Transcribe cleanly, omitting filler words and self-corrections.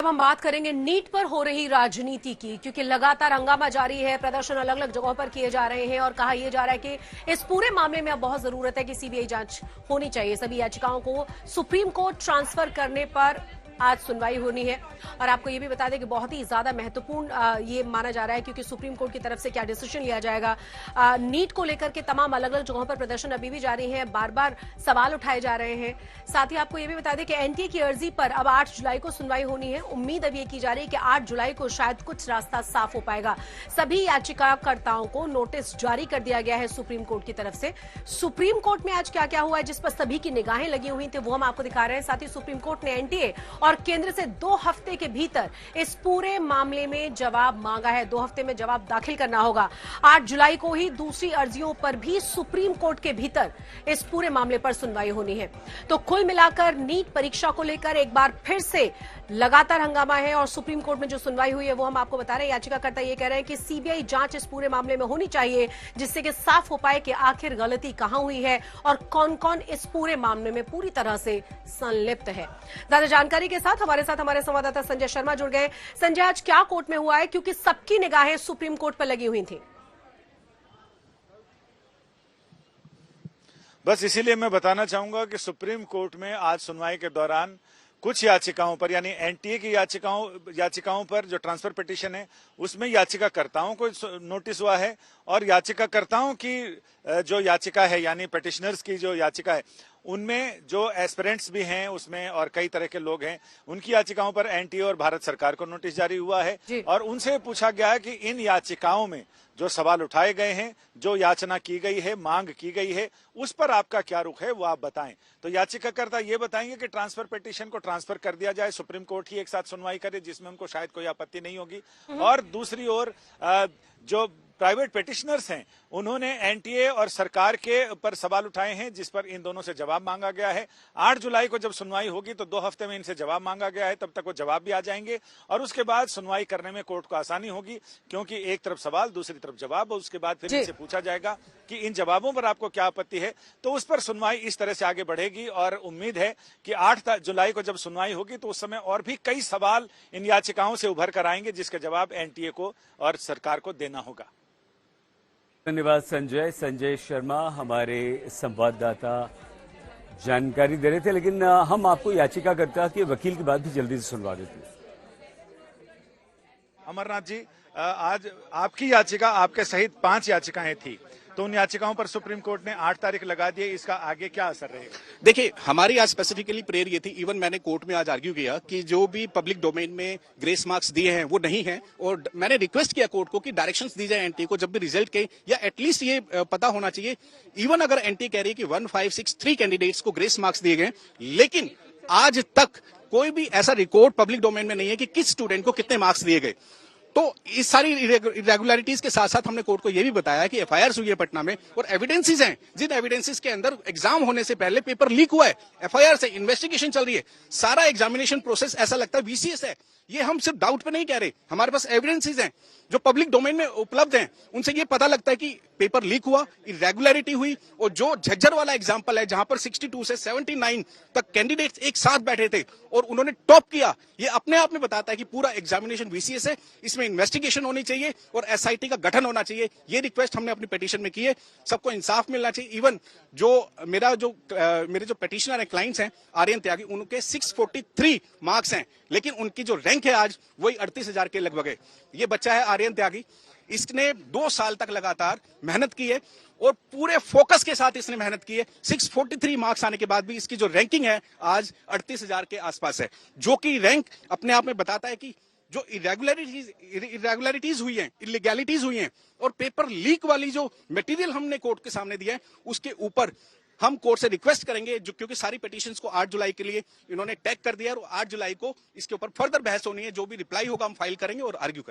हम बात करेंगे नीट पर हो रही राजनीति की, क्योंकि लगातार हंगामा जारी है, प्रदर्शन अलग अलग जगहों पर किए जा रहे हैं और कहा यह जा रहा है कि इस पूरे मामले में अब बहुत जरूरत है कि सीबीआई जांच होनी चाहिए। सभी याचिकाओं को सुप्रीम कोर्ट ट्रांसफर करने पर आज सुनवाई होनी है। और आपको ये भी बता दें कि बहुत ही ज्यादा महत्वपूर्ण ये माना जा रहा है, क्योंकि सुप्रीम कोर्ट की तरफ से क्या डिसीजन लिया जाएगा। नीट को लेकर के तमाम अलग अलग जगहों पर प्रदर्शन अभी भी जारी है, बार बार सवाल उठाए जा रहे हैं। साथ ही आपको ये भी बता दें कि एनटीए की अर्जी पर अब 8 जुलाई को सुनवाई होनी है। उम्मीद अब ये की जा रही है कि 8 जुलाई को शायद कुछ रास्ता साफ हो पाएगा। सभी याचिकाकर्ताओं को नोटिस जारी कर दिया गया है सुप्रीम कोर्ट की तरफ से। सुप्रीम कोर्ट में आज क्या क्या हुआ है, जिस पर सभी की निगाहें लगी हुई थी, वो हम आपको दिखा रहे हैं। साथ ही सुप्रीम कोर्ट ने एनटीए और केंद्र से 2 हफ्ते के भीतर इस पूरे मामले में जवाब मांगा है। 2 हफ्ते में जवाब दाखिल करना होगा। 8 जुलाई को ही दूसरी अर्जियों पर भी सुप्रीम कोर्ट के भीतर इस पूरे मामले पर सुनवाई होनी है। तो कुल मिलाकर नीट परीक्षा को लेकर एक बार फिर से लगातार हंगामा है और सुप्रीम कोर्ट में जो सुनवाई हुई है वो हम आपको बता रहे हैं। याचिकाकर्ता ये कह रहे हैं कि सीबीआई जांच इस पूरे मामले में होनी चाहिए, जिससे कि साफ हो पाए कि आखिर गलती कहां हुई है और कौन कौन इस पूरे मामले में पूरी तरह से संलिप्त है। ज्यादा जानकारी के साथ हमारे संवाददाता संजय शर्मा जुड़ गए। संजय, आज क्या कोर्ट में हुआ है, क्योंकि सबकी निगाहें सुप्रीम कोर्ट पर लगी हुई थी? बस इसीलिए मैं बताना चाहूंगा कि सुप्रीम कोर्ट में आज सुनवाई के दौरान कुछ याचिकाओं पर, यानी एनटीए की याचिकाओं पर जो ट्रांसफर पिटीशन है उसमें याचिकाकर्ताओं को नोटिस हुआ है, और याचिकाकर्ताओं की जो याचिका है यानी पिटिशनर्स की जो याचिका है उनमें जो एस्पिरेंट्स भी हैं उसमें और कई तरह के लोग हैं, उनकी याचिकाओं पर एनटीए और भारत सरकार को नोटिस जारी हुआ है। और उनसे पूछा गया है कि इन याचिकाओं में जो सवाल उठाए गए हैं, जो याचना की गई है, मांग की गई है, उस पर आपका क्या रुख है वो आप बताएं। तो याचिकाकर्ता ये बताएंगे कि ट्रांसफर पिटीशन को ट्रांसफर कर दिया जाए, सुप्रीम कोर्ट ही एक साथ सुनवाई करे जिसमें उनको शायद कोई आपत्ति नहीं होगी। और दूसरी ओर जो प्राइवेट पिटिशनर्स हैं उन्होंने एनटीए और सरकार के पर सवाल उठाए हैं, जिस पर इन दोनों से जवाब मांगा गया है। 8 जुलाई को जब सुनवाई होगी तो 2 हफ्ते में इनसे जवाब मांगा गया है, तब तक वो जवाब भी आ जाएंगे और उसके बाद सुनवाई करने में कोर्ट को आसानी होगी, क्योंकि एक तरफ सवाल दूसरी तरफ जवाब, और उसके बाद फिर इनसे पूछा जाएगा कि इन जवाबों पर आपको क्या आपत्ति है। तो उस पर सुनवाई इस तरह से आगे बढ़ेगी और उम्मीद है कि 8 जुलाई को जब सुनवाई होगी तो उस समय और भी कई सवाल इन याचिकाओं से उभर कर आएंगे, जिसके जवाब एनटीए को और सरकार को देना होगा। धन्यवाद संजय शर्मा हमारे संवाददाता जानकारी दे रहे थे। लेकिन हम आपको याचिकाकर्ता के वकील की बात भी जल्दी से सुनवा देते हैं। अमरनाथ जी, आज आपकी याचिका, आपके सहित 5 याचिकाएं थी, तो उन याचिकाओं पर सुप्रीम कोर्ट ने 8 तारीख लगा दी है। इसका आगे क्या असर रहेगा? देखिए, हमारी आज स्पेसिफिकली प्रेयर ये थी, इवन मैंने कोर्ट में आज आर्ग्यू किया कि जो भी पब्लिक डोमेन में ग्रेस मार्क्स दिए हैं वो नहीं है, और मैंने रिक्वेस्ट किया कोर्ट को कि डायरेक्शंस दी जाए एनटीए को जब भी रिजल्ट के, या एटलीस्ट ये पता होना चाहिए, इवन अगर एनटीए कह रही है कि 1563 कैंडिडेट्स को ग्रेस मार्क्स दिए गए, लेकिन आज तक कोई भी ऐसा रिकॉर्ड पब्लिक डोमेन में नहीं है कि किस स्टूडेंट को कितने मार्क्स दिए गए। तो इस सारी इरेगुलरिटीज के साथ साथ हमने कोर्ट को यह भी बताया कि एफआईआर हुई है पटना में, और एविडेंसेस हैं, जिन एविडेंसेस के अंदर एग्जाम होने से पहले पेपर लीक हुआ है, एफआईआर से इन्वेस्टिगेशन चल रही है, सारा एग्जामिनेशन प्रोसेस ऐसा लगता है वीसीएस है। ये हम सिर्फ डाउट पे नहीं कह रहे, हमारे पास एविडेंसेस हैं जो पब्लिक डोमेन में उपलब्ध हैं, उनसे ये पता लगता है कि पेपर लीक हुआ, इरेगुलरिटी हुई। और जो झज्जर वाला एग्जाम्पल है जहां पर 62 से 79 तक कैंडिडेट्स एक साथ बैठे थे और उन्होंने टॉप किया, ये अपने आप में बताता है कि पूरा एग्जामिनेशन वीसीएस है, इसमें इन्वेस्टिगेशन होनी चाहिए और एसआईटी का गठन होना चाहिए। ये रिक्वेस्ट हमने अपनी पिटीशन में की है। सबको इंसाफ मिलना चाहिए। इवन जो मेरे जो पिटिशनर है, क्लाइंट्स हैं आर्यन त्यागी, उनके 643 मार्क्स हैं, लेकिन उनकी जो रैंक है आज वही 38,000 के लगभग है। ये बच्चा है आर्यन त्यागी, इसने 2 साल तक लगातार मेहनत की है और पूरे फोकस के साथ इसने मेहनत की है। 643 मार्क्स आने के बाद भी इसकी जो रैंकिंग है आज 38,000 के आसपास है, जो कि रैंक अपने आप में बताता है कि जो इरेगुलरिटीज हुई हैं, इलीगैलिटीज हुई हैं, और पेपर लीक वाली जो मटेरियल हमने कोर्ट के सामने दिया है, उसके ऊपर हम कोर्ट से रिक्वेस्ट करेंगे, जो क्योंकि सारी पिटीशंस को 8 जुलाई के लिए इन्होंने टैग कर दिया है और 8 जुलाई को इसके ऊपर फर्दर बहस होनी है। जो भी रिप्लाई होगा हम फाइल करेंगे और आर्ग्यू करेंगे।